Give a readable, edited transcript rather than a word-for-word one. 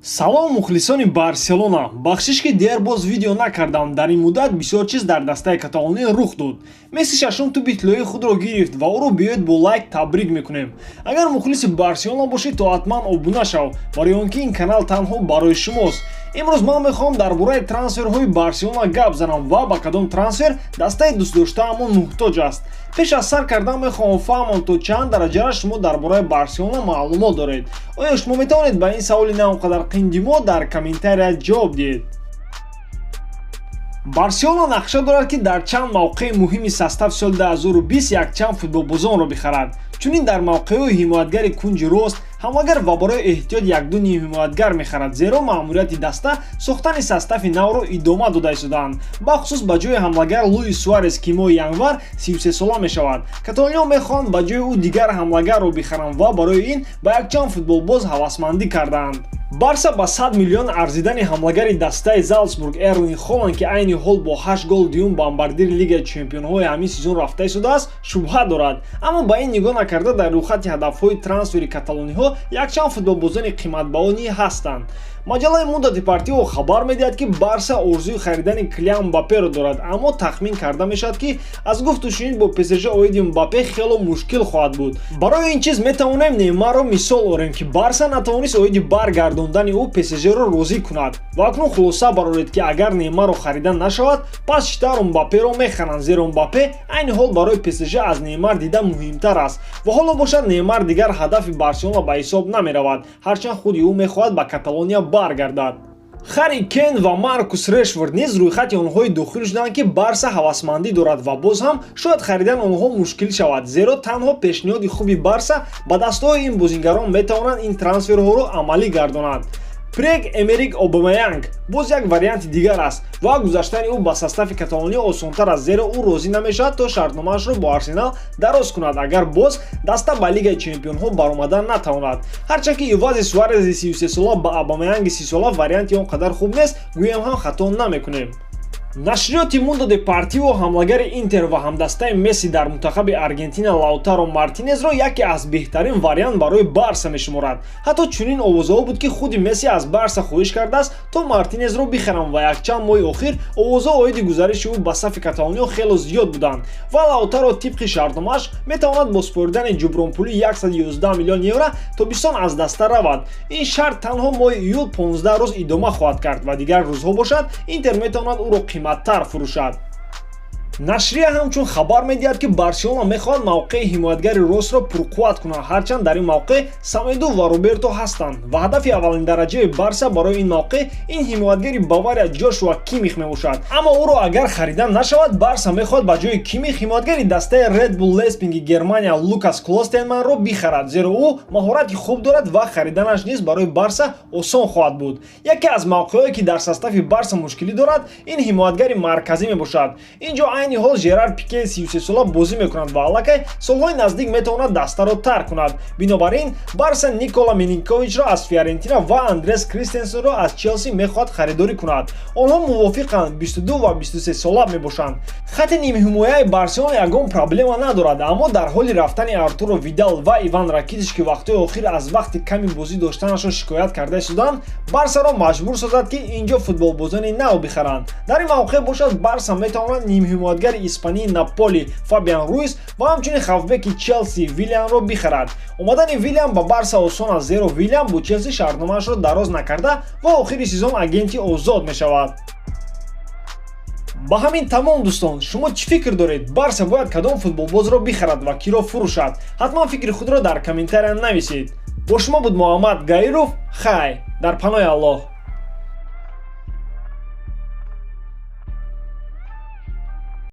Салом мухлисони Барселона. Бахшиш ки дер боз видео накардам. Дар ин муддат бисёр чиз дар дастаи Каталония рух дод. Месси шашум ту битлои худро гирифт ва ӯро биёед бо лайк табрик мекунем. Агар мухлиси Барселона бошӣ, то ҳатман обуна шав, барои он ки ин канал танҳо барои шумост. Имрӯз ман мехоҳам дар бораи трансферҳои Барселона гап занам ва ба кадом трансфер дастаи дӯстдоштаамон муҳтоҷ аст. Пеш аз сар кардан мехоҳам фаҳмам то чанд дараҷара шумо дар бораи Барселона маълумот доред. оё шумо метавонед ба ин саволи на он қадар қиндимо дар комментария ҷавоб диҳед. Барселона нақша дорад ки дар чанд мавқеи муҳими состави соли 2020 якчанд футболбозонро бихарад. Чунин дар мавқеҳои ҳимоятгари кунҷи рост, ҳамлагар ва барои эҳтиёт як-ду нимҳимоятгар мехарад, зеро маъмурияти даста сохтани состави навро идома дода истодаанд, бахусус ба ҷои ҳамлагар Луис Суарес, ки моҳи январ 33 сола мешавад. Каталониё мехоҳанд ба ҷои ӯ дигар ҳамлагарро бихаранд ва барои ин ба якчанд футболбоз ҳавасмандӣ кардаанд. Барса ба 100 миллион арзидани ҳамлагари дастаи Залцбург Эрлинг Холланд, ки айни ҳол бо 8 гол дуюм бомбардири Лигаи Чемпионҳои ҳамин сезон рафта истодааст, шубҳа дорад. Аммо ба ин нигоҳ накарда, дар рӯйхати ҳадафҳои трансфери каталониҳо якчанд футболбозони қиматбаҳо ҳастанд. Маҷаллаи Mundo Deportivo хабар медиҳад, ки Барса орзуи харидани Килиан Мбапперо дорад, аммо тахмин карда мешавад, ки аз гуфтушунид бо ПСЖ оиди Мбаппе хело мушкил хоҳад буд. Барои ин чиз метавонем Неймарро мисол орем, ки Барса натавонист оиди баргардондани ӯ ПСЖро розӣ кунад. Ва акнун хулоса бароред, ки агар Неймарро харида нашавад, пас читар Мбапперо механанд, зеро Мбаппе айни ҳол барои ПСЖ аз Неймар дида муҳимтар аст. Ва ҳоло бошад Неймар дигар ҳадафи Барселона ба ҳисоб намеравад, ҳарчанд худи ӯ мехоҳад ба Каталония баргардад. Харри Кейн ва Маркус Решфорд низ рӯйхати онҳои дохил шуданд, ки Барса ҳавасмандӣ дорад ва боз ҳам шояд харидан онҳо мушкил шавад, зеро танҳо пешниҳоди хуби Барса ба дастҳои ин бозингарон метавонанд ин трансферҳоро амалӣ гардонад. Пьер-Эмерик Обамеянг боз як варианти дигар аст ва гузаштани ӯ ба состави Каталония осонтар аст, зеро ӯ розӣ намешавад то шартномаашро бо Арсенал дароз кунад, агар боз даста ба Лигаи Чемпионҳо баромадан натавонад. Ҳарчанд ки ивази Суареси 33 сола ба Обамеянги 30 сола варианти он қадар хуб нест, гӯям ҳам хато намекунем. Нашриёти Mundo Deportivo ҳамлагари Интер ва ҳамдастаи Месси дар мунтахаби Аргентина Лаутаро Мартинезро яке аз беҳтарин вариант барои Барса мешуморад. Ҳатто чунин овозаҳо буд, ки худи Месси аз Барса хоҳиш кардааст то Мартинезро бихарам ва якчанд моҳи охир овозаҳо оиди гузариши ӯ ба сафи Каталониё хело зиёд буданд ва Лаутаро тибқи шартномааш метавонад бо споридани ҷубронпули 111 миллион евро тобистон аз даста равад. Ин шарт танҳо моҳи июл 15 рӯз идома хоҳад кард ва дигар рӯзҳо бошад Интер метавонад ӯро қиматтар фурӯшад. Нашрия ҳамчун хабар медиҳад, ки Барселона мехоҳад мавқеи ҳимоятгари ростро пурқувват кунад, ҳарчанд дар ин мавқеъ Самеду ва Роберто ҳастанд ва ҳадафи аввалин дараҷаи Барса барои ин мавқеъ ин ҳимоятгари Бавария Ҷошуа Кимих мебошад. Аммо ӯро агар харида нашавад, Барса мехоҳад ба ҷои Кимих ҳимоятгари дастаи Red Bull Leipzig Германия Лукас Клостенманро бихарад, зеро ӯ маҳорати хуб дорад ва хариданаш низ барои Барса осон хоҳад буд. Яке аз мавқеъҳое, ки дар состави Барса мушкилӣ дорад, ин ҳимоятгари марказӣ мебошад. Инҷо айни ҳол Жерар Пике 33 сола бозӣ мекунад ва аллакай солҳои наздик метавонад дастаро тарк кунад. Бинобар ин Барса Никола Милинковичро аз Фиорентина ва Андрес Кристенсенро аз Челси мехоҳад харидорӣ кунад. онҳо мувофиқанд 22 ва 23 сола мебошанд. хати нимҳимояи Барселона ягон проблема надорад, аммо дар ҳоли рафтани Артуро Видал ва Иван Ракитич, ки вақтҳои охир аз вақти ками бозӣ доштанашон шикоят карда истоданд, Барсаро маҷбур созад, ки инҷо футболбозони нав бихаранд. Дар ин мавқеъ бошад Барса метавонад нимҳимоятгари испании Наполи Фабиан Руис ва ҳамчунин хавбеки Челси Вилианро бихарад. омадани Вилиан ба Барса осон аст, зеро Вилиан бо Челси шартномаашро дароз накарда ва охири сезон агенти озод мешавад. Ба ҳамин тамом дӯстон, шумо чӣ фикр доред? Барса бояд кадом футболбозро бихарад ва киро фурӯшад? ҳатман фикри худро дар комментария нависед. Бо шумо буд Муҳаммад Гаиров. Хай дар паноҳи Аллоҳ.